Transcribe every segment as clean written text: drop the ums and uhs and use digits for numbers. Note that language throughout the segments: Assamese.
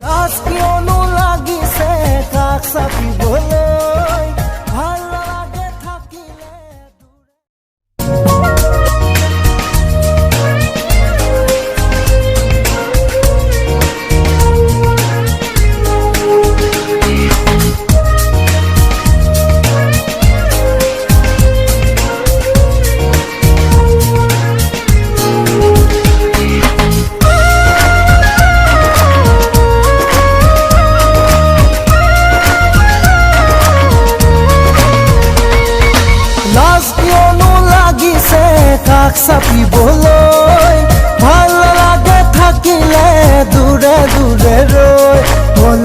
লাজ কিয়নো লাগিছে কাষ চাপিবলৈ ভাল নালাগে থাকিলে কাষ চাপিবলৈ ভাল নালাগে থাকিলে দূৰে দূৰে ৰৈ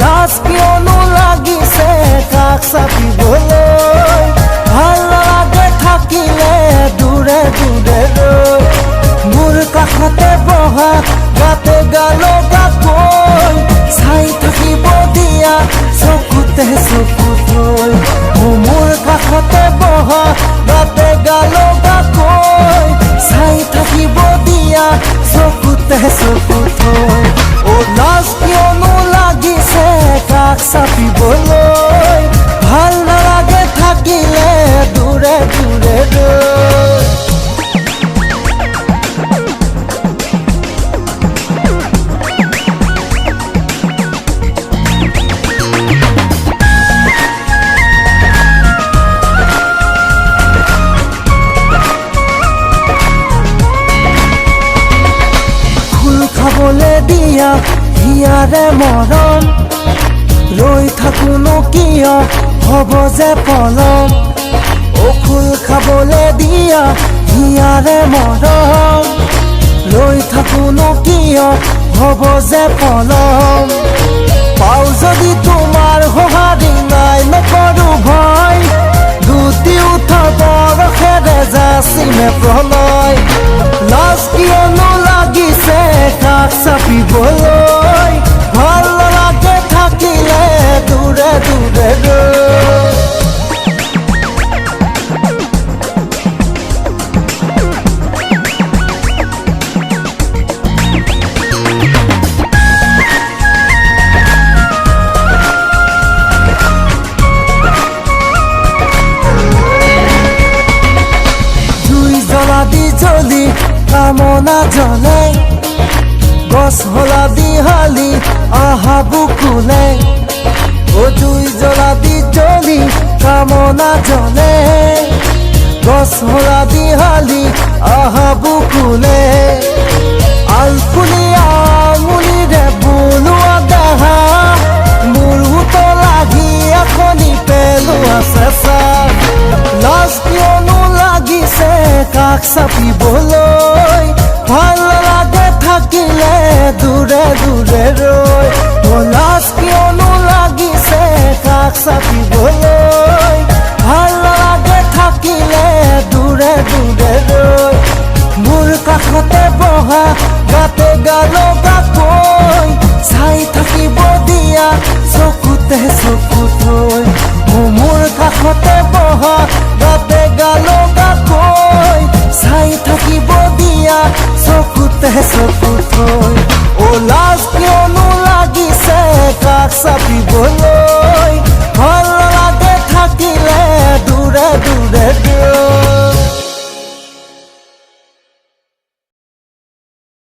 লাজ কিয়নো লাগিছে কাষ চাপিবলৈ ভাল নালাগে থাকিলে দূৰে দূৰে ৰৈ মোৰ কাষতে বহা গাতে গালগাকৈ চাই থাকিব দিয়া চকুতে চকু থৈ মোৰ কাষতে বহা গাতে গালগাকৈ চাই থাকিব দিয়া চকুতে চকু থৈ লাজ কিয়নো লাগিছে কাষ চাপিবলৈ ভাল নালাগে থাকিলে দূৰে দূৰে ৰৈ খাবলৈ দিয়া হিয়াৰে মৰম ৰৈ থাকোনো কিয় হ'ব যে পলম ফুল খাবলৈ দিয়া হিয়াৰে মৰম ৰৈ থাকোনো কিয় হ'ব যে পলম পাওঁ যদি তোমাৰ সঁহাৰি নাই নকৰো ভয় দুটি উঠা বৰষেৰে যাচিমে প্ৰলয় লাজ কিয়নো লাগিছে কাষ চাপিবলৈ ভাল নালাগে থাকিলে দূৰে দূৰে ৰৈ জুই জ্বলা দি জ্বলি কামনা জ্বলে গছ হলা দি হালি আহা বুকুলে জুই জ্বলা দি জ্বলি কামনা জ্বলে গছ হলা দি হালি আহা বুকুলে আলফুলি আমুলিৰে বোলোৱা দেহা মোৰ হুত লাগি এখনি পেলোৱা চেঁচা লাজ কিয়নো লাগিছে কাষ চাপিবলৈ ভাল নালাগে থাকিলে দূৰে দূৰে ৰৈ লাজ কিয়নো লাগিছে কাষ চাপিবলৈ ভাল নালাগে থাকিলে দূৰে দূৰে ৰৈ মোৰ কাষতে বহা গাতে গালগাকৈ চাই থাকিব দিয়া চকুতে চকু থৈ মোৰ কাষতে বহা গাতে গালগাকৈ চাই থাকিব দিয়া চকুতে চকু থৈ লাজ কিয়নো লাগিছে কাষ চাপিবলৈ ভাল নালাগে থাকিলে দূৰে দূৰে